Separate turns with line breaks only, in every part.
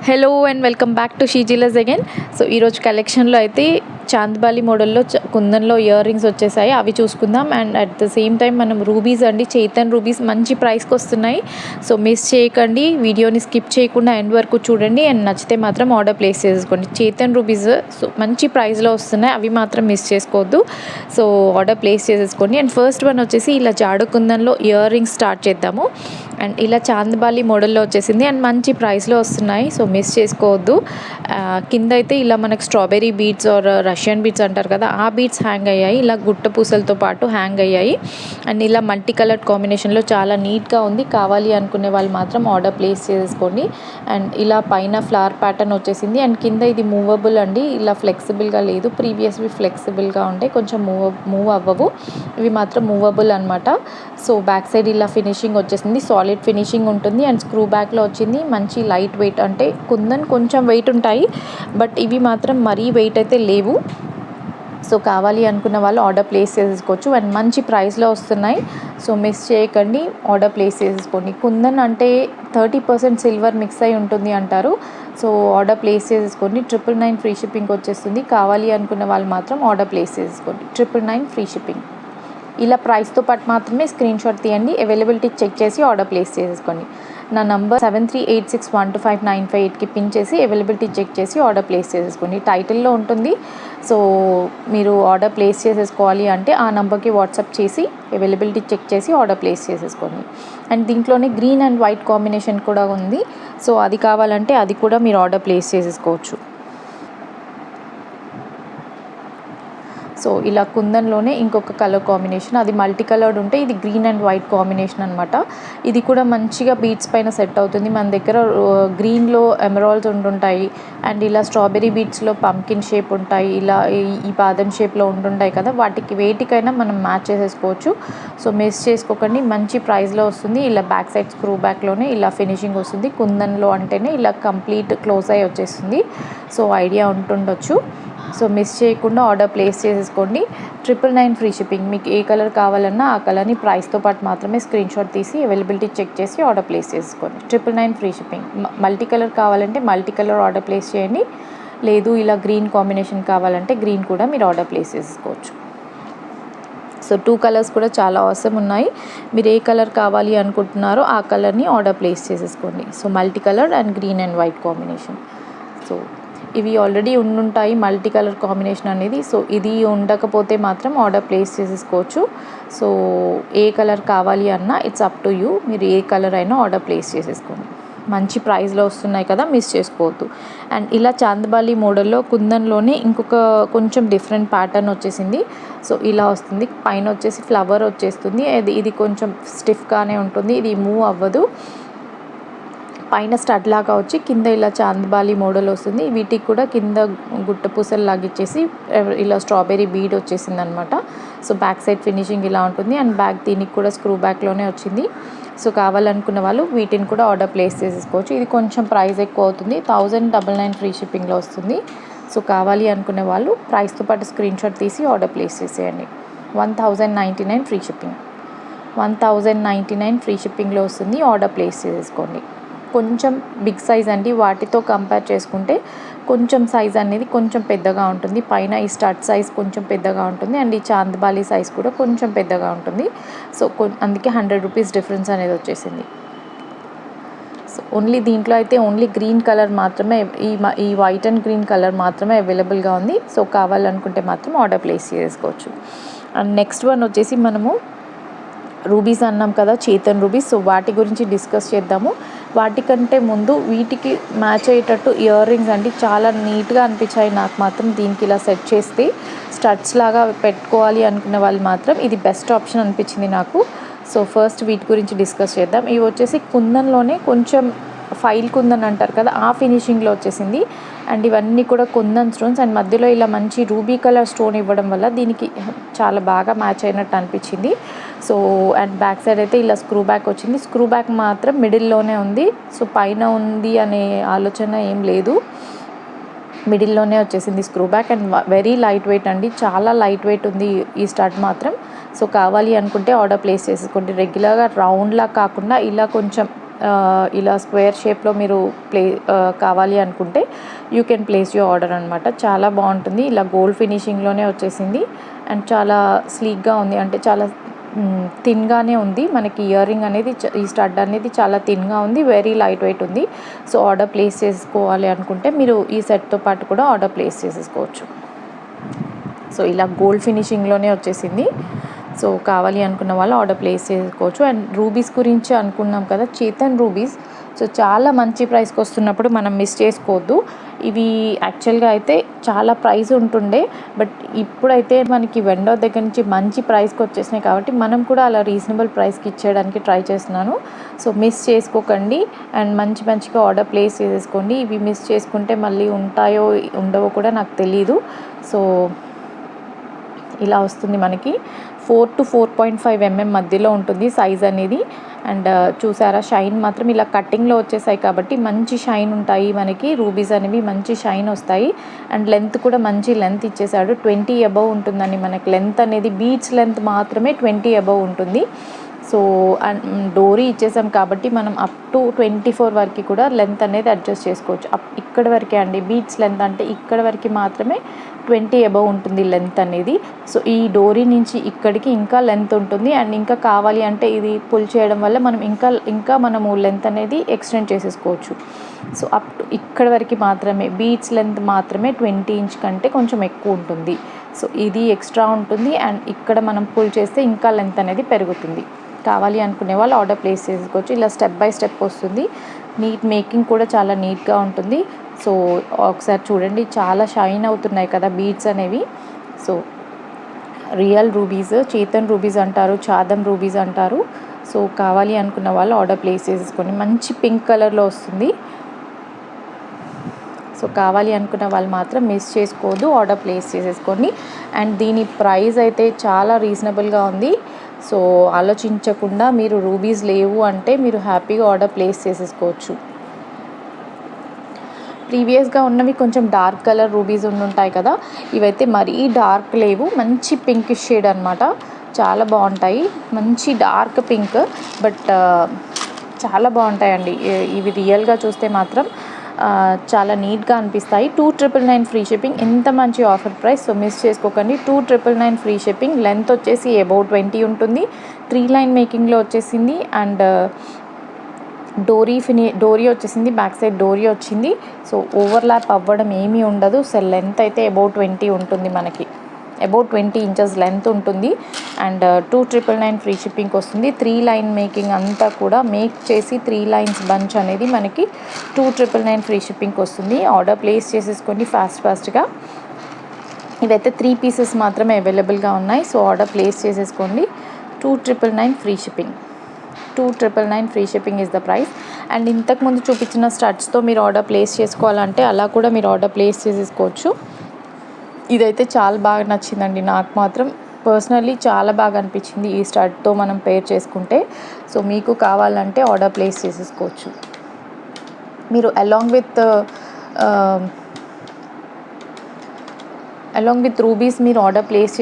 Hello and welcome back to షీజిలస్ again. So ఈరోజు కలెక్షన్లో అయితే చాంద్బాలి మోడల్లో కుందన్లో ఇయర్ రింగ్స్ వచ్చేసాయి, అవి చూసుకుందాం. And at the same time మనం రూబీస్ అండి, చైతన్ రూబీస్ మంచి ప్రైస్కి వస్తున్నాయి. సో మిస్ చేయకండి, వీడియోని స్కిప్ చేయకుండా ఎండ్ వరకు చూడండి. అండ్ నచ్చితే మాత్రం ఆర్డర్ ప్లేస్ చేసుకోండి. చైతన్ రూబీస్ సో మంచి ప్రైస్లో వస్తున్నాయి, అవి మాత్రం మిస్ చేసుకోవద్దు. సో ఆర్డర్ ప్లేస్ చేసేసుకోండి. అండ్ ఫస్ట్ వన్ వచ్చేసి ఇలా జాడు కుందన్లో ఇయర్ రింగ్స్ స్టార్ట్ చేద్దాము. అండ్ ఇలా చాంద్బాలి మోడల్లో వచ్చేసింది అండ్ మంచి ప్రైస్లో వస్తున్నాయి, సో మిస్ చేసుకోవద్దు. కింద అయితే ఇలా మనకు strawberry beads or Russian beads అంటారు కదా, ఆ బీడ్స్ హ్యాంగ్ అయ్యాయి. ఇలా గుట్ట పూసలతో పాటు హ్యాంగ్ అయ్యాయి. అండ్ ఇలా మల్టీ కలర్డ్ కాంబినేషన్లో చాలా నీట్గా ఉంది. కావాలి అనుకునే వాళ్ళు మాత్రం ఆర్డర్ ప్లేస్ చేసుకోండి. అండ్ ఇలా పైన ఫ్లవర్ ప్యాటర్న్ వచ్చేసింది. అండ్ కింద ఇది మూవబుల్ అండి, ఇలా ఫ్లెక్సిబుల్గా లేదు. ప్రీవియస్వి ఫ్లెక్సిబుల్గా ఉంటాయి, కొంచెం మూవ్ అవ్వవు. ఇవి మాత్రం మూవబుల్ అనమాట. సో బ్యాక్ సైడ్ ఇలా ఫినిషింగ్ వచ్చేసింది, సాలిడ్ ఫినిషింగ్ ఉంటుంది. అండ్ స్క్రూ బ్యాక్లో వచ్చింది. మంచి లైట్ వెయిట్, అంటే కుందన్ కొంచెం వెయిట్ ఉంటాయి, బట్ ఇవి మాత్రం మరీ వెయిట్ అయితే లేవు. సో కావాలి అనుకున్న వాళ్ళు ఆర్డర్ ప్లేస్ చేసేసుకోవచ్చు. అండ్ మంచి ప్రైస్లో వస్తున్నాయి, సో మిస్ చేయకండి, ఆర్డర్ ప్లేస్ చేసేసుకోండి. కుందన్ అంటే 30% సిల్వర్ మిక్స్ అయి ఉంటుంది అంటారు. సో ఆర్డర్ ప్లేస్ చేసేసుకోండి. 999 ఫ్రీ షిప్పింగ్ వచ్చేస్తుంది. కావాలి అనుకున్న వాళ్ళు మాత్రం ఆర్డర్ ప్లేస్ చేసేసుకోండి. 999 ఫ్రీ షిప్పింగ్. ఇలా ప్రైస్తో పాటు మాత్రమే స్క్రీన్ షాట్ తీయండి, అవైలబిలిటీ చెక్ చేసి ఆర్డర్ ప్లేస్ చేసేసుకోండి. నా నంబర్ 7386125958కి పిన్ చేసి అవైలబిలిటీ చెక్ చేసి ఆర్డర్ ప్లేస్ చేసేసుకోండి. టైటిల్లో ఉంటుంది. సో మీరు ఆర్డర్ ప్లేస్ చేసేసుకోవాలి అంటే ఆ నెంబర్కి వాట్సాప్ చేసి అవైలబిలిటీ చెక్ చేసి ఆర్డర్ ప్లేస్ చేసేసుకోండి. అండ్ దీంట్లోనే గ్రీన్ అండ్ వైట్ కాంబినేషన్ కూడా ఉంది. సో అది కావాలంటే అది కూడా మీరు ఆర్డర్ ప్లేస్ చేసేసుకోవచ్చు. సో ఇలా కుందన్లోనే ఇంకొక కలర్ కాంబినేషన్, అది మల్టీ కలర్డ్ ఉంటే ఇది గ్రీన్ అండ్ వైట్ కాంబినేషన్ అనమాట. ఇది కూడా మంచిగా బీడ్స్ పైన సెట్ అవుతుంది. మన దగ్గర గ్రీన్లో ఎమరాల్డ్స్ ఉంటుంటాయి, అండ్ ఇలా స్ట్రాబెర్రీ బీడ్స్లో పంకిన్ షేప్ ఉంటాయి, ఇలా ఈ బాదం షేప్లో ఉంటుంటాయి కదా, వాటికి వేటికైనా మనం మ్యాచ్ చేసేసుకోవచ్చు. సో మిస్ చేసుకోకండి, మంచి ప్రైస్లో వస్తుంది. ఇలా బ్యాక్ సైడ్ స్క్రూ బ్యాక్లోనే ఇలా ఫినిషింగ్ వస్తుంది. కుందన్లో అంటేనే ఇలా కంప్లీట్ క్లోజ్ అయ్యి వచ్చేస్తుంది. సో ఐడియా ఉంటుండొచ్చు. సో మిస్ చేయకుండా ఆర్డర్ ప్లేస్ చేసేసుకోండి. 999 ఫ్రీ షిప్పింగ్. మీకు ఏ కలర్ కావాలన్నా ఆ కలర్ని ప్రైస్తో పాటు మాత్రమే స్క్రీన్ షాట్ తీసి అవైలబిలిటీ చెక్ చేసి ఆర్డర్ ప్లేస్ చేసుకోండి. 999 ఫ్రీ షిప్పింగ్. మల్టీ కలర్ కావాలంటే మల్టీ కలర్ ఆర్డర్ ప్లేస్ చేయండి, లేదు ఇలా గ్రీన్ కాంబినేషన్ కావాలంటే గ్రీన్ కూడా మీరు ఆర్డర్ ప్లేస్ చేసుకోవచ్చు. సో 2 కలర్స్ కూడా చాలా అవసరం ఉన్నాయి. మీరు ఏ కలర్ కావాలి అనుకుంటున్నారో ఆ కలర్ని ఆర్డర్ ప్లేస్ చేసేసుకోండి. So multi colour and green and white combination. So ఇవి ఆల్రెడీ ఉండుంటాయి మల్టీ కలర్ కాంబినేషన్ అనేది. సో ఇది ఉండకపోతే మాత్రం ఆర్డర్ ప్లేస్ చేసేసుకోవచ్చు. సో ఏ కలర్ కావాలి అన్నా ఇట్స్ అప్ టు యూ, మీరు ఏ కలర్ అయినా ఆర్డర్ ప్లేస్ చేసేసుకోండి. మంచి ప్రైస్లో వస్తున్నాయి కదా, మిస్ చేసుకోవద్దు. అండ్ ఇలా చాంద్బాలి మోడల్లో కుందన్లోనే ఇంకొక కొంచెం డిఫరెంట్ ప్యాటర్న్ వచ్చేసింది. సో ఇలా వస్తుంది, పైన వచ్చేసి ఫ్లవర్ వచ్చేస్తుంది. ఇది కొంచెం స్టిఫ్గానే ఉంటుంది, ఇది మూవ్ అవ్వదు. పైన స్టడ్ లాగా వచ్చి కింద ఇలా చాంద్బాలి మోడల్ వస్తుంది. వీటికి కూడా కింద గుట్ట పూసలు లాగిచ్చేసి ఇలా స్ట్రాబెర్రీ బీడ్ వచ్చేసింది అనమాట. సో బ్యాక్ సైడ్ ఫినిషింగ్ ఇలా ఉంటుంది. అండ్ బ్యాక్ దీనికి కూడా స్క్రూ బ్యాక్లోనే వచ్చింది. సో కావాలనుకున్న వాళ్ళు వీటిని కూడా ఆర్డర్ ప్లేస్ చేసేసుకోవచ్చు. ఇది కొంచెం ప్రైస్ ఎక్కువ అవుతుంది, 1099 ఫ్రీ షిప్పింగ్లో వస్తుంది. సో కావాలి అనుకునే వాళ్ళు ప్రైస్తో పాటు స్క్రీన్ షాట్ తీసి ఆర్డర్ ప్లేస్ చేసేయండి. 1099 ఫ్రీ షిప్పింగ్. 1099 ఫ్రీ షిప్పింగ్లో వస్తుంది, ఆర్డర్ ప్లేస్ చేసేసుకోండి. కొంచెం బిగ్ సైజ్ అండి, వాటితో కంపేర్ చేసుకుంటే కొంచెం సైజ్ అనేది కొంచెం పెద్దగా ఉంటుంది. పైన ఈ స్టడ్ సైజ్ కొంచెం పెద్దగా ఉంటుంది, అండ్ ఈ చాంద్బాలి సైజ్ కూడా కొంచెం పెద్దగా ఉంటుంది. సో అందుకే 100 రూపీస్ డిఫరెన్స్ అనేది వచ్చేసింది. సో ఓన్లీ దీంట్లో అయితే ఓన్లీ గ్రీన్ కలర్ మాత్రమే, ఈ వైట్ అండ్ గ్రీన్ కలర్ మాత్రమే అవైలబుల్గా ఉంది. సో కావాలనుకుంటే మాత్రం ఆర్డర్ ప్లేస్ చేసుకోవచ్చు. అండ్ నెక్స్ట్ వన్ వచ్చేసి మనము రూబీస్ అన్నాం కదా, చైతన్ రూబీస్. సో వాటి గురించి డిస్కస్ చేద్దాము. వాటికంటే ముందు వీటికి మ్యాచ్ అయ్యేటట్టు ఇయర్ రింగ్స్ అండి చాలా నీట్గా అనిపించాయి నాకు మాత్రం. దీనికి ఇలా సెట్ చేస్తే స్టడ్స్ లాగా పెట్టుకోవాలి అనుకున్న వాళ్ళు మాత్రం ఇది బెస్ట్ ఆప్షన్ అనిపించింది నాకు. సో ఫస్ట్ వీటి గురించి డిస్కస్ చేద్దాం. ఇవి వచ్చేసి కుందన్లోనే కొంచెం ఫైల్ కుందన్ అంటారు కదా, ఆ ఫినిషింగ్లో వచ్చేసింది. అండ్ ఇవన్నీ కూడా కుందన్ స్టోన్స్, అండ్ మధ్యలో ఇలా మంచి రూబీ కలర్ స్టోన్ ఇవ్వడం వల్ల దీనికి చాలా బాగా మ్యాచ్ అయినట్టు అనిపించింది. సో అండ్ బ్యాక్ సైడ్ అయితే ఇలా స్క్రూ బ్యాక్ వచ్చింది. స్క్రూ బ్యాక్ మాత్రం మిడిల్లోనే ఉంది. సో పైన ఉంది అనే ఆలోచన ఏం లేదు, మిడిల్లోనే వచ్చేసింది screw back. And very light weight అండి, చాలా లైట్ వెయిట్ ఉంది ఈ స్టడ్ మాత్రం. సో కావాలి అనుకుంటే ఆర్డర్ ప్లేస్ చేసుకోండి. రెగ్యులర్గా రౌండ్లా కాకుండా ఇలా కొంచెం ఇలా స్క్వేర్ షేప్లో మీరు కావాలి అనుకుంటే you can place your order అనమాట. చాలా బాగుంటుంది. ఇలా గోల్డ్ ఫినిషింగ్లోనే వచ్చేసింది అండ్ చాలా స్లీక్గా ఉంది, అంటే చాలా థిన్గానే ఉంది. మనకి ఇయర్ రింగ్ అనేది ఈ స్టడ్ అనేది చాలా థిన్గా ఉంది, వెరీ లైట్ వెయిట్ ఉంది. సో ఆర్డర్ ప్లేస్ చేసుకోవాలి అనుకుంటే మీరు ఈ సెట్తో పాటు కూడా ఆర్డర్ ప్లేస్ చేసేసుకోవచ్చు. సో ఇలా గోల్డ్ ఫినిషింగ్లోనే వచ్చేసింది. సో కావాలి అనుకున్న వాళ్ళు ఆర్డర్ ప్లేస్ చేసుకోవచ్చు. అండ్ రూబీస్ గురించి అనుకున్నాం కదా, చేతన్ రూబీస్. సో చాలా మంచి ప్రైస్కి వస్తున్నప్పుడు మనం మిస్ చేసుకోవద్దు. ఇవి యాక్చువల్గా అయితే చాలా ప్రైస్ ఉంటుండే, బట్ ఇప్పుడైతే మనకి వెండర్ దగ్గర నుంచి మంచి ప్రైస్కి వచ్చేసినాయి కాబట్టి మనం కూడా అలా రీజనబుల్ ప్రైస్కి ఇచ్చేయడానికి ట్రై చేస్తున్నాను. సో మిస్ చేసుకోకండి అండ్ మంచిగా ఆర్డర్ ప్లేస్ చేసేసుకోండి. ఇవి మిస్ చేసుకుంటే మళ్ళీ ఉంటాయో ఉండవో కూడా నాకు తెలీదు. సో ఇలా వస్తుంది మనకి 4 to 4.5 mm మధ్యలో ఉంటుంది సైజ్ అనేది. అండ్ చూసారా, షైన్ మాత్రం ఇలా కట్టింగ్లో వచ్చేసాయి కాబట్టి మంచి షైన్ ఉంటాయి మనకి. రూబీస్ అనేవి మంచి షైన్ వస్తాయి. అండ్ లెంత్ కూడా మంచి లెంత్ ఇచ్చేసాడు. 20 అబవ్ ఉంటుందండి మనకి లెంత్ అనేది. బీడ్స్ లెంత్ మాత్రమే 20 అబవ్ ఉంటుంది. సో అండ్ డోరీ ఇచ్చేసాం కాబట్టి మనం అప్ టు 24 వరకు కూడా లెంత్ అనేది అడ్జస్ట్ చేసుకోవచ్చు. ఇక్కడ వరకే అండి బీడ్స్ లెంత్, అంటే ఇక్కడ వరకు మాత్రమే 20 అబవ్ ఉంటుంది లెంత్ అనేది. సో ఈ డోరీ నుంచి ఇక్కడికి ఇంకా లెంత్ ఉంటుంది. అండ్ ఇంకా కావాలి అంటే ఇది పుల్ చేయడం వల్ల మనం ఇంకా మనము లెంత్ అనేది ఎక్స్టెండ్ చేసేసుకోవచ్చు. సో అప్ టు ఇక్కడ వరకు మాత్రమే బీడ్స్ లెంత్ మాత్రమే 20 ఇంచ్ కంటే కొంచెం ఎక్కువ ఉంటుంది. సో ఇది ఎక్స్ట్రా ఉంటుంది అండ్ ఇక్కడ మనం పుల్ చేస్తే ఇంకా లెంత్ అనేది పెరుగుతుంది. కావాలి అనుకునే వాళ్ళు ఆర్డర్ ప్లేస్ చేసుకోవచ్చు. ఇలా స్టెప్ బై స్టెప్ వస్తుంది. మేకింగ్ కూడా చాలా నీట్గా ఉంటుంది. సో ఒకసారి చూడండి, చాలా షైన్ అవుతున్నాయి కదా బీడ్స్ అనేవి. So real rubies, Chetan rubies అంటారు, చాదం రూబీస్ అంటారు. సో కావాలి అనుకున్న వాళ్ళు ఆర్డర్ ప్లేస్ చేసుకోండి. మంచి పింక్ కలర్లో వస్తుంది. సో కావాలి అనుకున్న వాళ్ళు మాత్రం మిస్ చేసుకోవద్దు, ఆర్డర్ ప్లేస్ చేసేసుకోండి. అండ్ దీని ప్రైస్ అయితే చాలా రీజనబుల్గా ఉంది. సో ఆలోచించకుండా మీరు రూబీస్ లేవు అంటే మీరు హ్యాపీగా ఆర్డర్ ప్లేస్ చేసేసుకోవచ్చు. ప్రీవియస్గా ఉన్నవి కొంచెం డార్క్ కలర్ రూబీస్ ఉంటాయి కదా, ఇవైతే మరీ డార్క్ లేవు, మంచి పింక్ షేడ్ అనమాట. చాలా బాగుంటాయి, మంచి డార్క్ పింక్, బట్ చాలా బాగుంటాయండి ఇవి. రియల్గా చూస్తే మాత్రం చాలా నీట్గా అనిపిస్తాయి. 2,999 ఫ్రీ షిప్పింగ్. ఎంత మంచి ఆఫర్ ప్రైస్. సో మిస్ చేసుకోకండి. 2,999 ఫ్రీ షిప్పింగ్. లెంత్ వచ్చేసి అబౌట్ 20 ఉంటుంది. 3 లైన్ మేకింగ్లో వచ్చేసింది. అండ్ డోరీ వచ్చేసింది, బ్యాక్ సైడ్ డోరీ వచ్చింది. సో ఓవర్లాప్ అవ్వడం ఏమీ ఉండదు. సో లెంత్ అయితే అబౌట్ 20 ఉంటుంది మనకి, అబౌట్ 20 ఇంచెస్ లెంత్ ఉంటుంది. అండ్ 2,999 ఫ్రీ షిప్పింగ్కి వస్తుంది. 3 లైన్ మేకింగ్ అంతా కూడా మేక్ చేసి 3 లైన్స్ బంచ్ అనేది మనకి 2,999 ఫ్రీ షిప్పింగ్కి వస్తుంది. ఆర్డర్ ప్లేస్ చేసేసుకోండి ఫాస్ట్గా. ఇవైతే 3 పీసెస్ మాత్రమే అవైలబుల్గా ఉన్నాయి. సో ఆర్డర్ ప్లేస్ చేసేసుకోండి. 2,999 free shipping. 2,999 free shipping is the price. And ఇంతకుముందు చూపించిన స్టడ్స్తో మీరు ఆర్డర్ ప్లేస్ చేసుకోవాలంటే అలా కూడా మీరు ఆర్డర్ ప్లేస్ చేసేసుకోవచ్చు. ఇదైతే చాలా బాగా నచ్చిందండి నాకు మాత్రం. పర్సనల్లీ చాలా బాగా అనిపించింది ఈ స్టడ్తో మనం పేర్ చేసుకుంటే. సో మీకు కావాలంటే ఆర్డర్ ప్లేస్ చేసేసుకోవచ్చు. మీరు అలాంగ్ విత్ రూబీస్ మీరు ఆర్డర్ ప్లేస్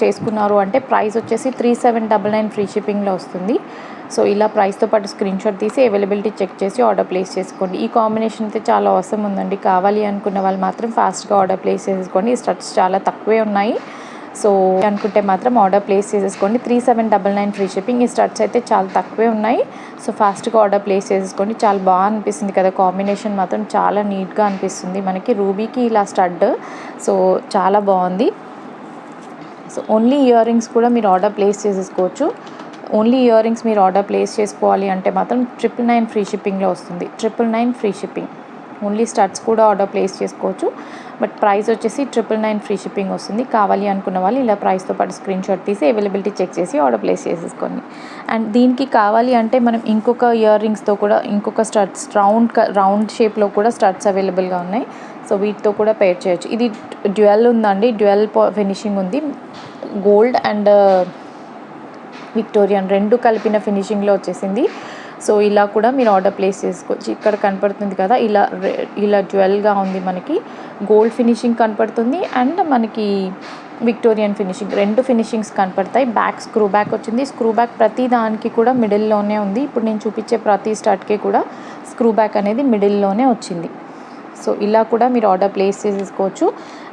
చేసుకున్నారు అంటే ప్రైస్ వచ్చేసి 3,799 ఫ్రీ షిప్పింగ్లో వస్తుంది. సో ఇలా ప్రైస్తో పాటు స్క్రీన్ షాట్ తీసి అవైలబిలిటీ చెక్ చేసి ఆర్డర్ ప్లేస్ చేసుకోండి. ఈ కాంబినేషన్ అయితే చాలా అవసరం ఉందండి. కావాలి అనుకున్న వాళ్ళు మాత్రం ఫాస్ట్గా ఆర్డర్ ప్లేస్ చేసేసుకోండి. ఈ స్టడ్స్ చాలా తక్కువే ఉన్నాయి. సో అనుకుంటే మాత్రం ఆర్డర్ ప్లేస్ చేసేసుకోండి. 3,799 ఫ్రీ షిప్పింగ్. ఈ స్టడ్స్ అయితే చాలా తక్కువే ఉన్నాయి. సో ఫాస్ట్గా ఆర్డర్ ప్లేస్ చేసేసుకోండి. చాలా బాగా అనిపిస్తుంది కదా, కాంబినేషన్ మాత్రం చాలా నీట్గా అనిపిస్తుంది మనకి. రూబీకి ఇలా స్టడ్, సో చాలా బాగుంది. సో ఓన్లీ ఇయర్ రింగ్స్ కూడా మీరు ఆర్డర్ ప్లేస్ చేసేసుకోవచ్చు. ఓన్లీ ఇయర్ రింగ్స్ మీరు ఆర్డర్ ప్లేస్ చేసుకోవాలి అంటే మాత్రం 999 ఫ్రీ షిప్పింగ్లో వస్తుంది. 999 ఫ్రీ షిప్పింగ్. ఓన్లీ స్టడ్స్ కూడా ఆర్డర్ ప్లేస్ చేసుకోవచ్చు, బట్ ప్రైస్ వచ్చేసి 999 ఫ్రీ షిప్పింగ్ వస్తుంది. కావాలి అనుకున్న వాళ్ళు ఇలా ప్రైస్తో పాటు స్క్రీన్ షాట్ తీసి అవైలబిలిటీ చెక్ చేసి ఆర్డర్ ప్లేస్ చేసేసుకోండి. అండ్ దీనికి కావాలి అంటే మనం ఇంకొక ఇయర్ రింగ్స్తో కూడా ఇంకొక స్టడ్స్ రౌండ్ షేప్లో కూడా స్టడ్స్ అవైలబుల్గా ఉన్నాయి. సో వీటితో కూడా పేర్ చేయొచ్చు. ఇది డ్యూయల్ ఉందండి, డ్యూయల్ ఫినిషింగ్ ఉంది. గోల్డ్ అండ్ విక్టోరియన్ రెండు కలిపిన ఫినిషింగ్లో వచ్చేసింది. సో ఇలా కూడా మీరు ఆర్డర్ ప్లేస్ చేసుకోవచ్చు. ఇక్కడ కనపడుతుంది కదా, ఇలా జ్యువెల్గా ఉంది మనకి. గోల్డ్ ఫినిషింగ్ కనపడుతుంది అండ్ మనకి విక్టోరియన్ ఫినిషింగ్, 2 ఫినిషింగ్స్ కనపడతాయి. బ్యాక్ స్క్రూ బ్యాక్ వచ్చింది. స్క్రూ బ్యాక్ ప్రతి దానికి కూడా మిడిల్లోనే ఉంది. ఇప్పుడు నేను చూపించే ప్రతి స్టడ్కి కూడా స్క్రూ బ్యాక్ అనేది మిడిల్లోనే వచ్చింది. సో ఇలా కూడా మీరు ఆర్డర్ ప్లేస్ చేసేసుకోవచ్చు.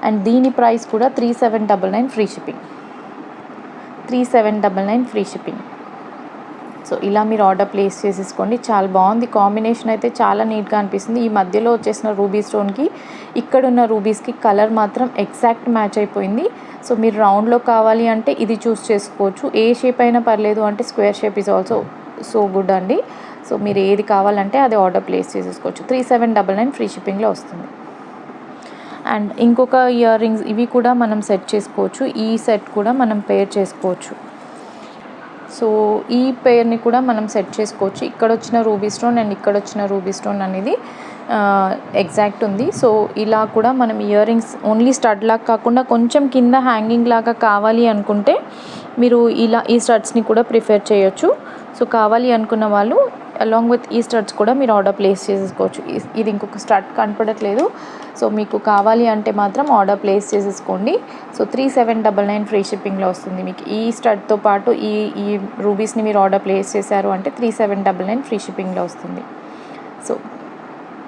అండ్ దీని ప్రైస్ కూడా 3799 free shipping, 3799 free shipping. So ఇలా మీరు ఆర్డర్ ప్లేస్ చేసేసుకోండి. చాలా బాగుంది కాంబినేషన్, అయితే చాలా నీట్గా అనిపిస్తుంది. ఈ మధ్యలో వచ్చేసిన రూబీ స్టోన్కి ఇక్కడున్న రూబీస్కి కలర్ మాత్రం ఎగ్జాక్ట్ మ్యాచ్ అయిపోయింది. సో మీరు రౌండ్లో కావాలి అంటే ఇది చూస్ చేసుకోవచ్చు. ఏ షేప్ అయినా పర్లేదు అంటే square shape is also so good అండి. సో మీరు ఏది కావాలంటే అది ఆర్డర్ ప్లేస్ చేసేసుకోవచ్చు. 3799 ఫ్రీ షిప్పింగ్లో వస్తుంది. అండ్ ఇంకొక ఇయర్ రింగ్స్ ఇవి కూడా మనం సెట్ చేసుకోవచ్చు. ఈ సెట్ కూడా మనం పేర్ చేసుకోవచ్చు. సో ఈ పేర్ని కూడా మనం సెట్ చేసుకోవచ్చు. ఇక్కడ వచ్చిన రూబీ స్టోన్ అండ్ ఇక్కడ వచ్చిన రూబీ స్టోన్ అనేది ఎగ్జాక్ట్ ఉంది. సో ఇలా కూడా మనం ఇయర్ రింగ్స్ ఓన్లీ స్టడ్ లాగా కాకుండా కొంచెం కింద హ్యాంగింగ్ లాగా కావాలి అనుకుంటే మీరు ఇలా ఈ స్టడ్స్ని కూడా ప్రిఫర్ చేయొచ్చు. సో కావాలి అనుకున్న వాళ్ళు అలాంగ్ విత్ ఈ స్టడ్స్ కూడా మీరు ఆర్డర్ ప్లేస్ చేసేసుకోవచ్చు. ఇది ఇంకొక స్టడ్ కనపడట్లేదు. సో మీకు కావాలి అంటే మాత్రం ఆర్డర్ ప్లేస్ చేసేసుకోండి. సో 3799 ఫ్రీ షిప్పింగ్లో వస్తుంది మీకు. ఈ స్టడ్తో పాటు ఈ రూబీస్ని మీరు ఆర్డర్ ప్లేస్ చేశారు అంటే 3799 ఫ్రీ షిప్పింగ్లో వస్తుంది. సో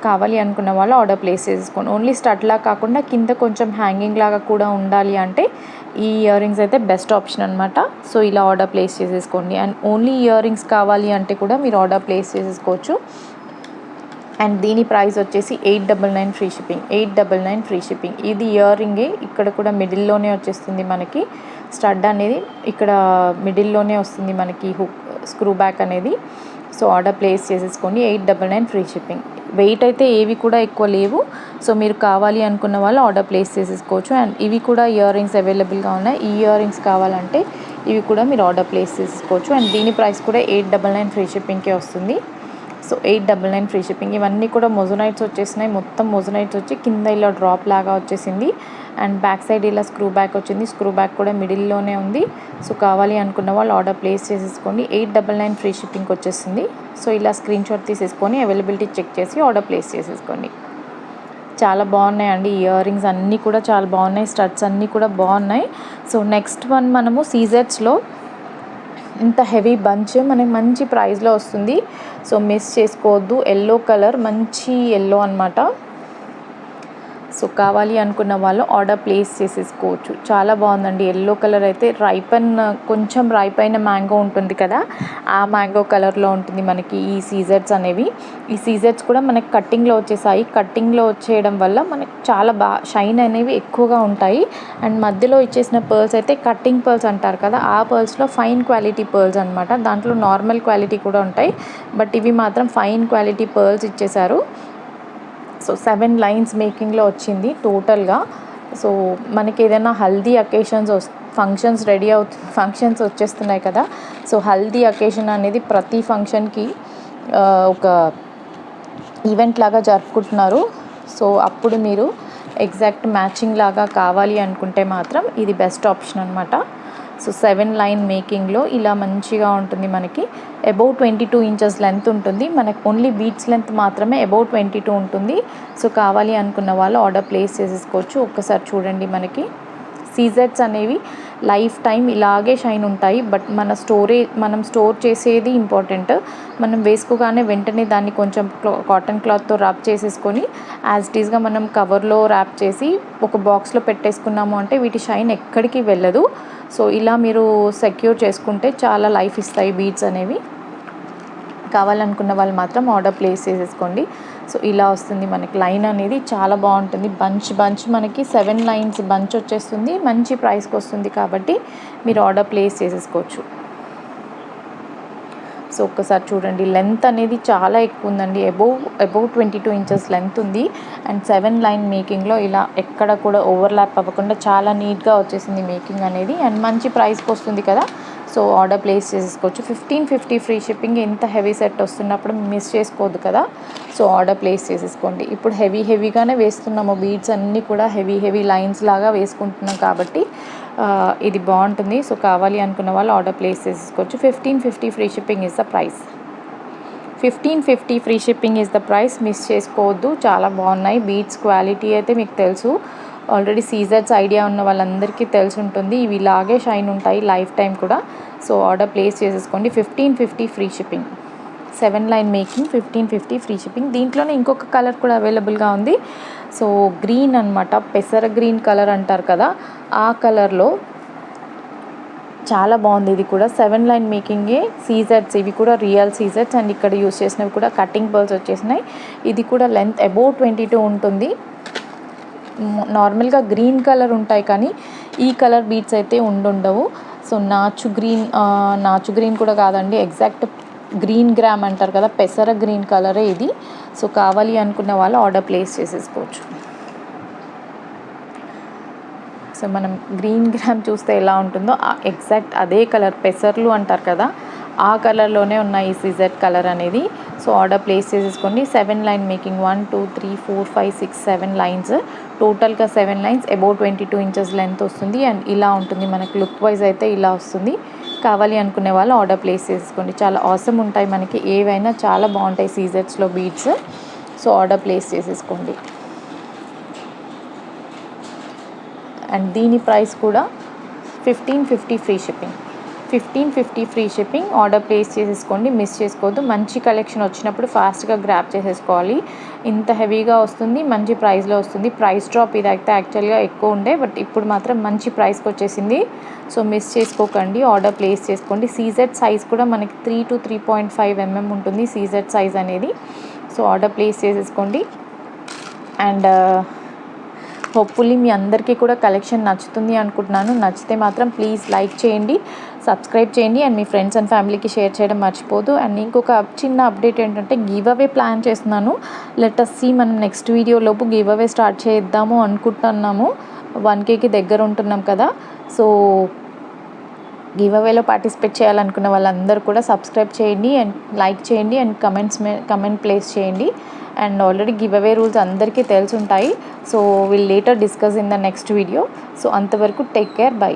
కావాలి అనుకున్న వాళ్ళు ఆర్డర్ ప్లేస్ చేసుకోండి. ఓన్లీ స్టడ్లా కాకుండా కింద కొంచెం హ్యాంగింగ్ లాగా కూడా ఉండాలి అంటే ఈ ఇయర్ రింగ్స్ అయితే బెస్ట్ ఆప్షన్ అనమాట. సో ఇలా ఆర్డర్ ప్లేస్ చేసేసుకోండి. అండ్ ఓన్లీ ఇయర్ రింగ్స్ కావాలి అంటే కూడా మీరు ఆర్డర్ ప్లేస్ చేసేసుకోవచ్చు. అండ్ దీని ప్రైస్ వచ్చేసి 899 ఫ్రీ షిప్పింగ్, 899 ఫ్రీ షిప్పింగ్. ఇది ఇయర్ రింగే, ఇక్కడ కూడా మిడిల్లోనే వచ్చేస్తుంది మనకి. స్టడ్ అనేది ఇక్కడ మిడిల్లోనే వస్తుంది మనకి, హుక్ స్క్రూ బ్యాక్ అనేది. సో ఆర్డర్ ప్లేస్ చేసేసుకోండి. 899 ఫ్రీ షిప్పింగ్. వెయిట్ అయితే ఏవి కూడా ఎక్కువ లేవు. సో మీరు కావాలి అనుకున్న వాళ్ళు ఆర్డర్ ప్లేస్ చేసేసుకోవచ్చు. అండ్ ఇవి కూడా ఇయర్ రింగ్స్ అవైలబుల్గా ఉన్నాయి. ఈ ఇయర్ రింగ్స్ కావాలంటే ఇవి కూడా మీరు ఆర్డర్ ప్లేస్ చేసేసుకోవచ్చు. అండ్ దీని ప్రైస్ కూడా 899 ఫ్రీ షిప్పింగ్కే వస్తుంది. So 899 free shipping. ఇవన్నీ కూడా మొజోనైట్స్ వచ్చేసినాయి. మొత్తం మొజోనైట్స్ వచ్చి కింద ఇలా డ్రాప్ లాగా వచ్చేసింది. అండ్ బ్యాక్ సైడ్ ఇలా స్క్రూ బ్యాక్ వచ్చింది. స్క్రూ బ్యాక్ కూడా మిడిల్లోనే ఉంది. సో కావాలి అనుకున్న వాళ్ళు ఆర్డర్ ప్లేస్ చేసేసుకోండి. 899 ఫ్రీ షిప్పింగ్కి వచ్చేస్తుంది. సో ఇలా స్క్రీన్ షాట్ తీసేసుకొని అవైలబిలిటీ చెక్ చేసి ఆర్డర్ ప్లేస్ చేసేసుకోండి. చాలా బాగున్నాయండి ఇయర్ రింగ్స్ అన్నీ కూడా చాలా బాగున్నాయి. స్టడ్స్ అన్నీ కూడా బాగున్నాయి. సో నెక్స్ట్ వన్ మనము సీజెట్స్లో ఇంత హెవీ బంచ్ మనకి మంచి ప్రైస్లో వస్తుంది. సో మిస్ చేసుకోవద్దు. ఎల్లో కలర్, మంచి ఎల్లో అనమాట. సో కావాలి అనుకున్న వాళ్ళు ఆర్డర్ ప్లేస్ చేసేసుకోవచ్చు. చాలా బాగుందండి ఎల్లో కలర్ అయితే. కొంచెం రైపైన మ్యాంగో ఉంటుంది కదా, ఆ మ్యాంగో కలర్లో ఉంటుంది మనకి ఈ సీజెట్స్ అనేవి. ఈ సీజెట్స్ కూడా మనకి కట్టింగ్లో వచ్చేసాయి. కట్టింగ్లో వచ్చేయడం వల్ల మనకి చాలా షైన్ అనేవి ఎక్కువగా ఉంటాయి. అండ్ మధ్యలో ఇచ్చేసిన పర్ల్స్ అయితే కట్టింగ్ పర్ల్స్ అంటారు కదా, ఆ పర్ల్స్లో ఫైన్ క్వాలిటీ పర్ల్స్ అనమాట. దాంట్లో నార్మల్ క్వాలిటీ కూడా ఉంటాయి, బట్ ఇవి మాత్రం ఫైన్ క్వాలిటీ పర్ల్స్ ఇచ్చేసారు. సో 7 లైన్స్ మేకింగ్లో వచ్చింది టోటల్గా. సో మనకి ఏదైనా హల్దీ అకేషన్స్ ఫంక్షన్స్ వచ్చేస్తున్నాయి కదా. సో హల్దీ అకేషన్ అనేది ప్రతి ఫంక్షన్కి ఒక ఈవెంట్ లాగా జరుపుకుంటున్నారు. సో అప్పుడు మీరు ఎగ్జాక్ట్ మ్యాచింగ్ లాగా కావాలి అనుకుంటే మాత్రం ఇది బెస్ట్ ఆప్షన్ అనమాట. సో 7 లైన్ మేకింగ్లో ఇలా మంచిగా ఉంటుంది. మనకి అబౌట్ 22 ఇంచెస్ లెంత్ ఉంటుంది. మనకు ఓన్లీ బీడ్స్ లెంత్ మాత్రమే అబౌట్ 22 ఉంటుంది. సో కావాలి అనుకున్న వాళ్ళు ఆర్డర్ ప్లేస్ చేసేసుకోవచ్చు. ఒక్కసారి చూడండి, మనకి సీజెట్స్ అనేవి లైఫ్ టైం ఇలాగే షైన్ ఉంటాయి. బట్ మనం స్టోర్ చేసేది ఇంపార్టెంట్. మనం వేసుకోగానే వెంటనే దాన్ని కొంచెం కాటన్ క్లాత్తో ర్యాప్ చేసేసుకొని యాజ్ ఇట్ ఈస్గా మనం కవర్లో ర్యాప్ చేసి ఒక బాక్స్లో పెట్టేసుకున్నాము అంటే వీటి షైన్ ఎక్కడికి వెళ్ళదు. సో ఇలా మీరు సెక్యూర్ చేసుకుంటే చాలా లైఫ్ ఇస్తాయి బీడ్స్ అనేవి. కావాలనుకున్న వాళ్ళు మాత్రం ఆర్డర్ ప్లేస్ చేసేసుకోండి. సో ఇలా వస్తుంది మనకి లైన్ అనేది, చాలా బాగుంటుంది. బంచ్ మనకి 7 లైన్స్ బంచ్ వచ్చేస్తుంది. మంచి ప్రైస్కి వస్తుంది కాబట్టి మీరు ఆర్డర్ ప్లేస్ చేసేసుకోవచ్చు. సో ఒక్కసారి చూడండి, లెంత్ అనేది చాలా ఎక్కువ ఉందండి. అబౌవ్ 22 ఇంచెస్ లెంత్ ఉంది. అండ్ 7 లైన్ మేకింగ్లో ఇలా ఎక్కడ కూడా ఓవర్లాప్ అవ్వకుండా చాలా నీట్గా వచ్చేసింది మేకింగ్ అనేది. అండ్ మంచి ప్రైస్కి వస్తుంది కదా. సో ఆర్డర్ ప్లేస్ చేసేసుకోవచ్చు. 1550 ఫ్రీ షిప్పింగ్. ఇంత హెవీ సెట్ వస్తున్నప్పుడు మిస్ చేసుకోవద్దు కదా. సో ఆర్డర్ ప్లేస్ చేసేసుకోండి. ఇప్పుడు హెవీగానే వేస్తున్నాము, బీడ్స్ అన్నీ కూడా హెవీ లైన్స్ లాగా వేసుకుంటున్నాం కాబట్టి ఇది బాగుంటుంది. సో కావాలి అనుకున్న వాళ్ళు ఆర్డర్ ప్లేస్ చేసేసుకోవచ్చు. 1550 free shipping is the price. 1550 free shipping is the price. Miss చేసుకోవద్దు. చాలా బాగున్నాయి బీడ్స్. క్వాలిటీ అయితే మీకు తెలుసు, ఆల్రెడీ సీజర్స్ ఐడియా ఉన్న వాళ్ళందరికీ తెలిసి ఉంటుంది. ఇవి ఇలాగే షైన్ ఉంటాయి లైఫ్ టైం కూడా. సో ఆర్డర్ ప్లేస్ చేసేసుకోండి. 1550 free shipping. 7 line making, 1550 free shipping. దీంట్లోనే ఇంకొక కలర్ కూడా అవైలబుల్గా ఉంది. సో గ్రీన్ అనమాట, పెసర గ్రీన్ కలర్ అంటారు కదా, ఆ కలర్లో చాలా బాగుంది. ఇది కూడా 7 లైన్ మేకింగే. సీజర్స్ ఇవి కూడా రియల్ సీజర్స్ అండ్ ఇక్కడ యూస్ చేసినవి కూడా కటింగ్ పర్ల్స్ వచ్చేసినాయి. ఇది కూడా లెంత్ అబౌవ్ 22 ఉంటుంది. నార్మల్గా గ్రీన్ కలర్ ఉంటాయి కానీ ఈ కలర్ బీడ్స్ అయితే ఉండవు. సో నాచు గ్రీన్ కూడా కాదండి, ఎగ్జాక్ట్ గ్రీన్ గ్రామ్ అంటారు కదా, పెసర గ్రీన్ కలరే ఇది. సో కావాలి అనుకున్న వాళ్ళు ఆర్డర్ ప్లేస్ చేసేసుకోవచ్చు. సో మనం గ్రీన్ గ్రామ్ చూస్తే ఎలా ఉంటుందో ఎగ్జాక్ట్ అదే కలర్, పెసర్లు అంటారు కదా, ఆ కలర్లోనే ఉన్నాయి ఈ సీజర్ కలర్ అనేది. సో ఆర్డర్ ప్లేస్ చేసేసుకోండి. 7 లైన్ మేకింగ్, 1 2 3 4 5 6 7 లైన్స్, టోటల్గా 7 లైన్స్, అబౌవ్ 22 ఇంచెస్ లెంత్ వస్తుంది. అండ్ ఇలా ఉంటుంది మనకి లుక్ వైజ్ అయితే ఇలా వస్తుంది. కావాలి అనుకునే వాళ్ళు ఆర్డర్ ప్లేస్ చేసుకోండి. చాలా ఆసమ్ ఉంటాయి మనకి, ఏవైనా చాలా బాగుంటాయి సీజర్స్లో బీడ్స్. సో ఆర్డర్ ప్లేస్ చేసేసుకోండి. అండ్ దీని ప్రైస్ కూడా 1550 free shipping. 1550 free shipping. Order place చేసేసుకోండి, మిస్ చేసుకోవద్దు. మంచి కలెక్షన్ వచ్చినప్పుడు ఫాస్ట్గా గ్రాప్ చేసేసుకోవాలి. ఇంత హెవీగా వస్తుంది, మంచి ప్రైస్లో వస్తుంది. ప్రైస్ డ్రాప్ ఇది అయితే యాక్చువల్గా ఎక్కువ ఉండే, బట్ ఇప్పుడు మాత్రం మంచి ప్రైస్కి వచ్చేసింది. సో మిస్ చేసుకోకండి, ఆర్డర్ ప్లేస్ చేసుకోండి. సీజెడ్ సైజ్ కూడా మనకి 3 to 3.5 mm ఉంటుంది సీజెడ్ సైజ్ అనేది. సో ఆర్డర్ ప్లేస్ చేసేసుకోండి. అండ్ హోప్ఫుల్లీ మీ అందరికీ కూడా కలెక్షన్ నచ్చుతుంది అనుకుంటున్నాను. నచ్చితే మాత్రం ప్లీజ్ లైక్ చేయండి, సబ్స్క్రైబ్ చేయండి అండ్ మీ ఫ్రెండ్స్ అండ్ ఫ్యామిలీకి షేర్ చేయడం మర్చిపోదు. అండ్ ఇంకొక చిన్న అప్డేట్ ఏంటంటే గివ్ అవే ప్లాన్ చేస్తున్నాను. లెట్ అస్ సీ, మనం నెక్స్ట్ వీడియోలోపు గివ్ అవే స్టార్ట్ చేద్దాము అనుకుంటున్నాము. 1Kకి దగ్గర ఉంటున్నాం కదా. సో గివ్ అవేలో పార్టిసిపేట్ చేయాలనుకున్న వాళ్ళందరూ కూడా సబ్స్క్రైబ్ చేయండి అండ్ లైక్ చేయండి అండ్ కమెంట్ ప్లేస్ చేయండి. And already give away rules అందరికీ తెలిసి ఉంటాయి. So will later discuss in the next video. So అంతవరకు టేక్ కేర్, బై.